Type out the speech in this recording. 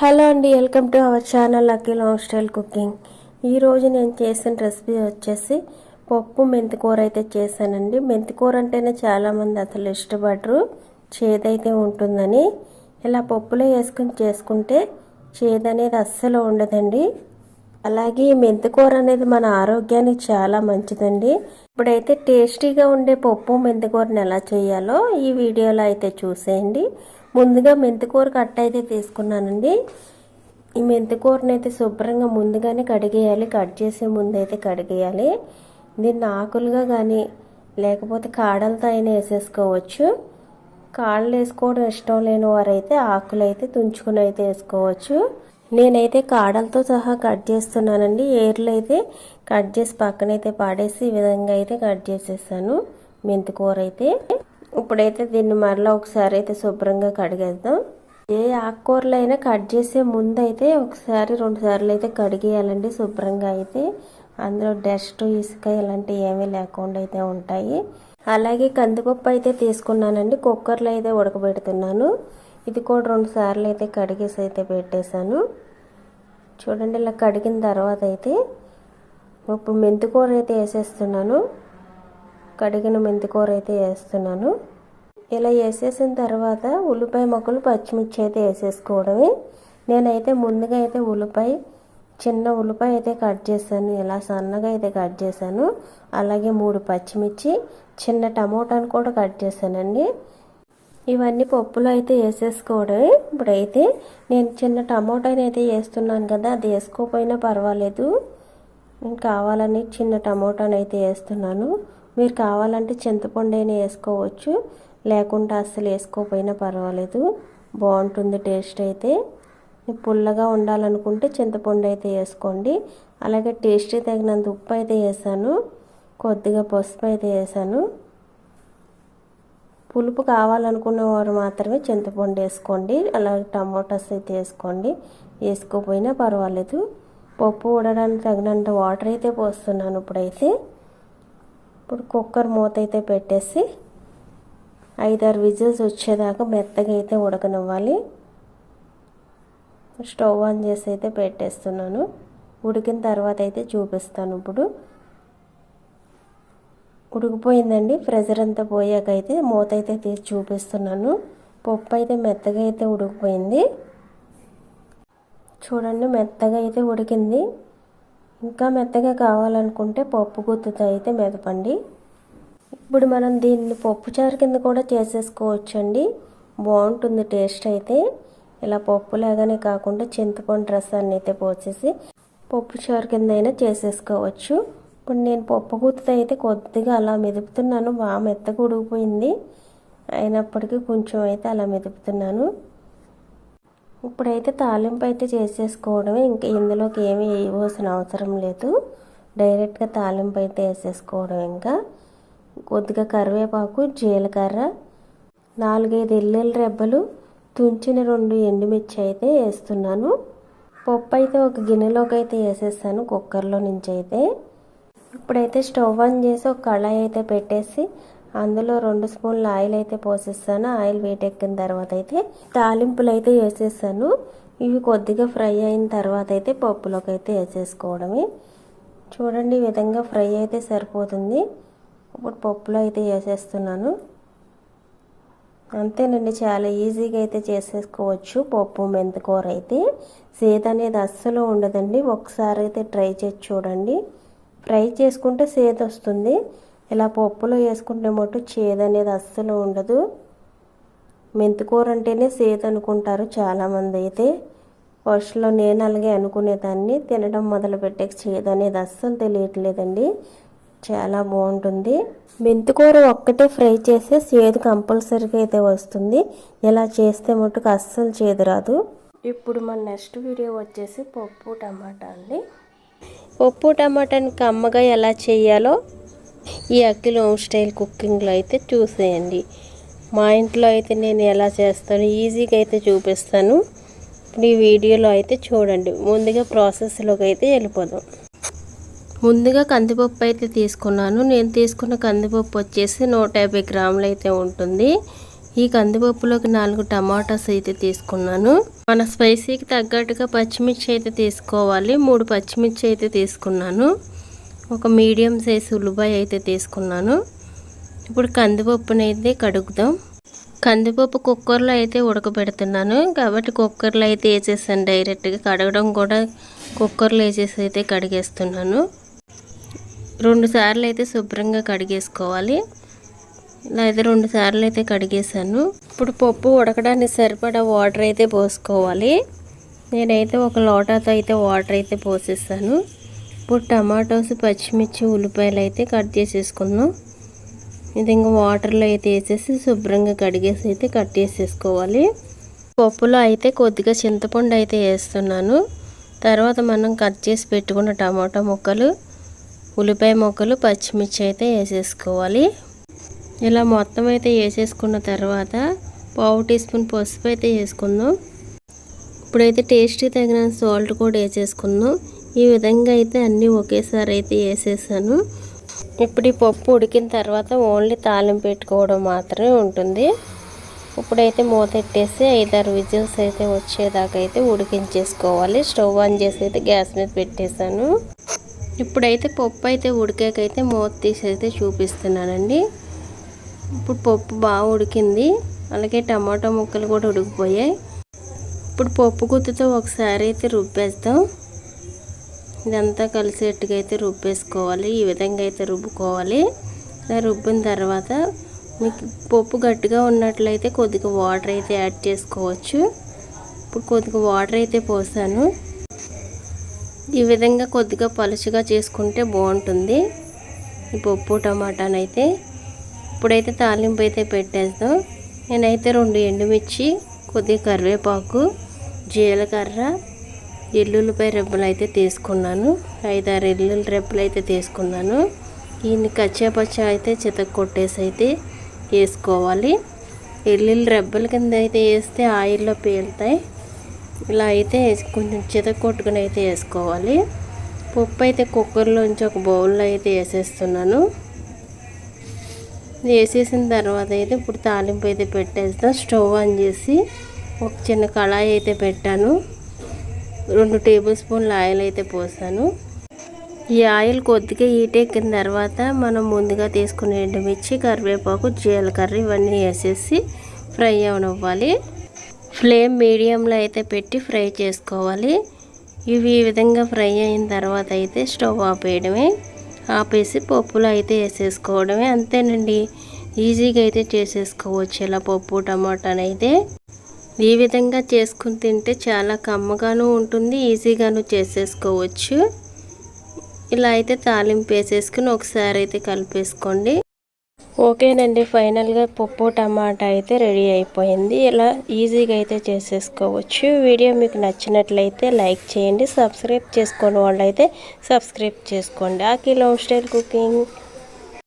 Hello అండి, welcome to our channel lucky long style cooking. ఈరోజు నేను చేసిన రెసిపీ వచ్చేసి పప్పు మెంతికూర అయితే చేశానండి. మెంతికూర అంటేనే చాలామంది అసలు ఇష్టపడరు, చేదైతే ఉంటుందని. ఇలా పప్పులో వేసుకుని చేసుకుంటే చేదు అనేది అస్సలు ఉండదండి. అలాగే మెంతికూర అనేది మన ఆరోగ్యానికి చాలా మంచిదండి. ఇప్పుడైతే టేస్టీగా ఉండే పప్పు మెంతికూరని ఎలా చేయాలో ఈ వీడియోలో అయితే చూసేయండి. ముందుగా మెంతికూర కట్ట అయితే తీసుకున్నానండి. ఈ మెంతికూరని అయితే శుభ్రంగా ముందుగానే కడిగేయాలి. కట్ చేసే ముందు అయితే కడిగేయాలి. దీన్ని ఆకులుగా కానీ లేకపోతే కాడలతో అయినా వేసేసుకోవచ్చు. కాళ్ళు వేసుకోవడం ఇష్టం లేని వారైతే ఆకులు అయితే తుంచుకుని అయితే వేసుకోవచ్చు. నేనైతే కాడలతో సహా కట్ చేస్తున్నానండి. ఏర్లు అయితే కట్ చేసి పక్కనైతే పాడేసి ఈ విధంగా అయితే కట్ చేసేసాను మెంతికూర అయితే. ఇప్పుడైతే దీన్ని మరలా ఒకసారి అయితే శుభ్రంగా కడిగేద్దాం. ఏ ఆకుకూరలు అయినా కట్ చేసే ముందు అయితే ఒకసారి 2 సార్లు అయితే కడిగేయాలండి శుభ్రంగా అయితే. అందులో డస్ట్ ఇసుక ఇలాంటివి ఏమీ లేకుండా అయితే ఉంటాయి. అలాగే కందిపప్పు అయితే తీసుకున్నానండి. కుక్కర్లో అయితే ఉడకబెడుతున్నాను. ఇది కూడా 2 సార్లు అయితే కడిగేసి అయితే పెట్టేశాను. చూడండి, ఇలా కడిగిన తర్వాత అయితే ఇప్పుడు మెంతికూర అయితే వేసేస్తున్నాను. కడిగిన మెంతికూర అయితే వేస్తున్నాను. ఇలా వేసేసిన తర్వాత ఉల్లిపాయ ముక్కలు పచ్చిమిర్చి అయితే వేసేసుకోవడమే. నేనైతే ముందుగా అయితే చిన్న ఉల్లిపాయ అయితే కట్ చేశాను. ఇలా సన్నగా అయితే కట్ చేశాను. అలాగే 3 పచ్చిమిర్చి, చిన్న టమోటాను కూడా కట్ చేశానండి. ఇవన్నీ పప్పులో అయితే వేసేసుకోవడమే. ఇప్పుడైతే నేను చిన్న టమోటాని అయితే వేస్తున్నాను కదా, అది వేసుకోకపోయినా పర్వాలేదు. నేను కావాలని చిన్న టమోటాని అయితే వేస్తున్నాను. మీరు కావాలంటే చింతపండు అయినా వేసుకోవచ్చు, లేకుంటే అస్సలు వేసుకోకపోయినా పర్వాలేదు, బాగుంటుంది టేస్ట్ అయితే. పుల్లగా ఉండాలనుకుంటే చింతపండు అయితే వేసుకోండి. అలాగే టేస్ట్ తగినంత ఉప్పు అయితే వేసాను, కొద్దిగా పసుపు అయితే వేసాను. పులుపు కావాలనుకున్న వారు మాత్రమే చింతపండు వేసుకోండి. అలాగే టమోటాస్ అయితే వేసుకోండి, వేసుకోకపోయినా పర్వాలేదు. పప్పు ఉడకడానికి తగినంత వాటర్ అయితే పోస్తున్నాను. ఇప్పుడు కుక్కర్ మూత అయితే పెట్టేసి 5-6 విజిల్స్ వచ్చేదాకా మెత్తగా అయితే ఉడకనివ్వాలి. స్టవ్ ఆన్ చేసి అయితే పెట్టేస్తున్నాను. ఉడికిన తర్వాత అయితే చూపిస్తాను. ఇప్పుడు ఉడికిపోయిందండి. ప్రెషర్ అంతా పోయాక అయితే మూత అయితే తీసి చూపిస్తున్నాను. పప్పు అయితే మెత్తగా అయితే ఉడికిపోయింది. చూడండి, మెత్తగా అయితే ఉడికింది. ఇంకా మెత్తగా కావాలనుకుంటే పప్పు గుత్తుతో అయితే మెదపండి. ఇప్పుడు మనం దీన్ని పప్పుచారు కింద కూడా చేసేసుకోవచ్చండి, బాగుంటుంది టేస్ట్ అయితే. ఇలా పప్పులాగానే కాకుండా చింతపండు రసాన్ని అయితే పోసేసి పప్పుచారు కింద అయినా చేసేసుకోవచ్చు. ఇప్పుడు నేను పప్పు గుత్తితో అయితే కొద్దిగా అలా మెదుపుతున్నాను. బాగా మెత్తగా ఉడికిపోయింది, అయినప్పటికీ కొంచెం అయితే అలా మెదుపుతున్నాను. ఇప్పుడైతే తాలింపు అయితే చేసేసుకోవడమే. ఇంకా ఇందులోకి ఏమీ వేయవలసిన అవసరం లేదు, డైరెక్ట్గా తాలింపు అయితే వేసేసుకోవడం. ఇంకా కొద్దిగా కరివేపాకు, జీలకర్ర, 4-5 ఎల్లుల్లి రెబ్బలు, తుంచిన 2 ఎండుమిర్చి అయితే వేస్తున్నాను. పప్పు అయితే ఒక గిన్నెలోకి అయితే వేసేస్తాను కుక్కర్లో నుంచి అయితే. ఇప్పుడైతే స్టవ్ ఆన్ చేసి ఒక కళాయి అయితే పెట్టేసి అందులో 2 స్పూన్ల ఆయిల్ అయితే పోసేస్తాను. ఆయిల్ వేటెక్కిన తర్వాత అయితే తాలింపులు అయితే వేసేసాను. ఇవి కొద్దిగా ఫ్రై అయిన తర్వాత అయితే పప్పులోకి అయితే వేసేసుకోవడమే. చూడండి, ఈ విధంగా ఫ్రై అయితే సరిపోతుంది. ఇప్పుడు పప్పులో అయితే వేసేస్తున్నాను. అంతేనండి, చాలా ఈజీగా అయితే చేసేసుకోవచ్చు పప్పు మెంతికూర అయితే. సేదు అనేది అస్సలు ఉండదండి. ఒకసారి అయితే ట్రై చేసి చూడండి. ఫ్రై చేసుకుంటే సేదు వస్తుంది, ఇలా పప్పులో వేసుకుంటే మటు చేదు అనేది అస్సలు ఉండదు. మెంతికూర అంటేనే సేదు అనుకుంటారు చాలామంది అయితే. ఫస్ట్లో నేను అలాగే అనుకునేదాన్ని. తినడం మొదలుపెట్టే చేదు అనేది అస్సలు తెలియట్లేదండి, చాలా బాగుంటుంది. మెంతికూర ఒక్కటే ఫ్రై చేస్తే చేదు కంపల్సరీగా అయితే వస్తుంది. ఇలా చేస్తే మటుకు అస్సలు చేదు రాదు. ఇప్పుడు మన నెక్స్ట్ వీడియో వచ్చేసి పప్పు టమాటా అండి. పప్పు టమాటాని కమ్మగా ఎలా చేయాలో ఈ అక్కి లాంగ్ స్టైల్ కుకింగ్లో అయితే చూసేయండి. మా ఇంట్లో అయితే నేను ఎలా చేస్తాను ఈజీగా అయితే చూపిస్తాను. ఇప్పుడు ఈ వీడియోలో అయితే చూడండి. ముందుగా ప్రాసెస్లోకి అయితే వెళ్ళిపోదాం. ముందుగా కందిపప్పు అయితే తీసుకున్నాను. నేను తీసుకున్న కందిపప్పు వచ్చేసి 150 గ్రాములు అయితే ఉంటుంది. ఈ కందిపప్పులోకి 4 టమాటాస్ అయితే తీసుకున్నాను. మన స్పైసీకి తగ్గట్టుగా పచ్చిమిర్చి అయితే తీసుకోవాలి. 3 పచ్చిమిర్చి అయితే తీసుకున్నాను. ఒక మీడియం సైజ్ ఉల్లిపాయ అయితే తీసుకున్నాను. ఇప్పుడు కందిపప్పుని అయితే కడుగుదాం. కందిపప్పు కుక్కర్లో అయితే ఉడకబెడుతున్నాను కాబట్టి కుక్కర్లో అయితే వేసేసాను డైరెక్ట్గా. కడగడం కూడా కుక్కర్లో వేసేసి అయితే కడిగేస్తున్నాను. 2 సార్లు అయితే శుభ్రంగా కడిగేసుకోవాలి. ఇలా అయితే 2 సార్లు అయితే కడిగేసాను. ఇప్పుడు పప్పు ఉడకడానికి సరిపడా వాటర్ అయితే పోసుకోవాలి. నేనైతే ఒక లోటాతో అయితే వాటర్ అయితే పోసేసాను. ఇప్పుడు టమాటోస్, పచ్చిమిర్చి, ఉల్లిపాయలు అయితే కట్ చేసేసుకుందాం. ఇది ఇంకా వాటర్లో అయితే వేసేసి శుభ్రంగా కడిగేసి అయితే కట్ చేసేసుకోవాలి. పప్పులో అయితే కొద్దిగా చింతపండు అయితే వేస్తున్నాను. తర్వాత మనం కట్ చేసి పెట్టుకున్న టమాటా ముక్కలు, ఉల్లిపాయ ముక్కలు, పచ్చిమిర్చి అయితే వేసేసుకోవాలి. ఇలా మొత్తం అయితే వేసేసుకున్న తర్వాత 1/2 టీ స్పూన్ పసుపు అయితే వేసుకుందాం. ఇప్పుడైతే టేస్ట్కి తగిన సాల్ట్ కూడా వేసేసుకుందాం. ఈ విధంగా అయితే అన్నీ ఒకేసారి అయితే వేసేసాను. ఇప్పుడు ఈ పప్పు ఉడికిన తర్వాత ఓన్లీ తాలింపు పెట్టుకోవడం మాత్రమే ఉంటుంది. ఇప్పుడైతే మూత పెట్టేసి 5-6 విజిల్స్ అయితే వచ్చేదాకా అయితే ఉడికించేసుకోవాలి. స్టవ్ ఆన్ చేసి అయితే గ్యాస్ మీద పెట్టేశాను. ఇప్పుడైతే పప్పు అయితే ఉడికాకైతే మూత తీసి అయితే చూపిస్తున్నానండి. ఇప్పుడు పప్పు బాగా ఉడికింది. అలాగే టమాటా ముక్కలు కూడా ఉడికిపోయాయి. ఇప్పుడు పప్పు గుత్తుతో ఒకసారి అయితే రుబ్బేస్తాం. ఇదంతా కలిసేట్టుగా అయితే రుబ్బేసుకోవాలి. ఈ విధంగా అయితే రుబ్బుకోవాలి. ఇలా రుబ్బిన తర్వాత మీకు పప్పు గట్టిగా ఉన్నట్లయితే కొద్దిగా వాటర్ అయితే యాడ్ చేసుకోవచ్చు. ఇప్పుడు కొద్దిగా వాటర్ అయితే పోసాను. ఈ విధంగా కొద్దిగా పలుచగా చేసుకుంటే బాగుంటుంది ఈ పప్పు టమాటానైతే. ఇప్పుడైతే తాలింపు అయితే పెట్టేద్దాం. నేనైతే 2 ఎండుమిర్చి, కొద్దిగా కరివేపాకు, జీలకర్ర, ఎల్లుల్లిపాయ రెబ్బలు అయితే తీసుకున్నాను. 5-6 ఎల్లుల్లి రెబ్బలు అయితే తీసుకున్నాను. దీన్ని కచ్చాపచ్చా అయితే చితక్కొట్టేసి అయితే వేసుకోవాలి. ఎల్లుల్లి రెబ్బల కింద అయితే వేస్తే ఆయిల్లో పేలుతాయి. ఇలా అయితే కొంచెం చితక్కొట్టుకుని అయితే వేసుకోవాలి. పప్పు అయితే కుక్కర్లోంచి ఒక బౌల్లో అయితే వేసేస్తున్నాను. వేసేసిన తర్వాత అయితే ఇప్పుడు తాలింపు అయితే పెట్టేస్తాం. స్టవ్ ఆన్ చేసి ఒక చిన్న కళాయి అయితే పెట్టాను. 2 టేబుల్ స్పూన్ల ఆయిల్ అయితే పోసాను. ఈ ఆయిల్ కొద్దిగా హీటెక్కిన తర్వాత మనం ముందుగా తీసుకునే ఎండుమిర్చి, కరివేపాకు, జీలకర్ర ఇవన్నీ వేసేసి ఫ్రై అవనివ్వాలి. ఫ్లేమ్ మీడియంలో అయితే పెట్టి ఫ్రై చేసుకోవాలి. ఇవి ఈ విధంగా ఫ్రై అయిన తర్వాత అయితే స్టవ్ ఆపేయడమే. ఆపేసి పప్పులో అయితే వేసేసుకోవడమే. అంతేనండి, ఈజీగా అయితే చేసేసుకోవచ్చు ఇలా పప్పు టమాటానైతే. ఈ విధంగా చేసుకుని తింటే చాలా కమ్మగాను ఉంటుంది, ఈజీగాను చేసేసుకోవచ్చు. ఇలా అయితే తాలింపు వేసేసుకుని ఒకసారి అయితే కలిపేసుకోండి. ఓకేనండి, ఫైనల్గా పప్పు టమాటా అయితే రెడీ అయిపోయింది. ఇలా ఈజీగా అయితే చేసేసుకోవచ్చు. వీడియో మీకు నచ్చినట్లయితే లైక్ చేయండి. సబ్స్క్రైబ్ చేసుకోని వాళ్ళైతే సబ్స్క్రైబ్ చేసుకోండి. Akhil home style cooking.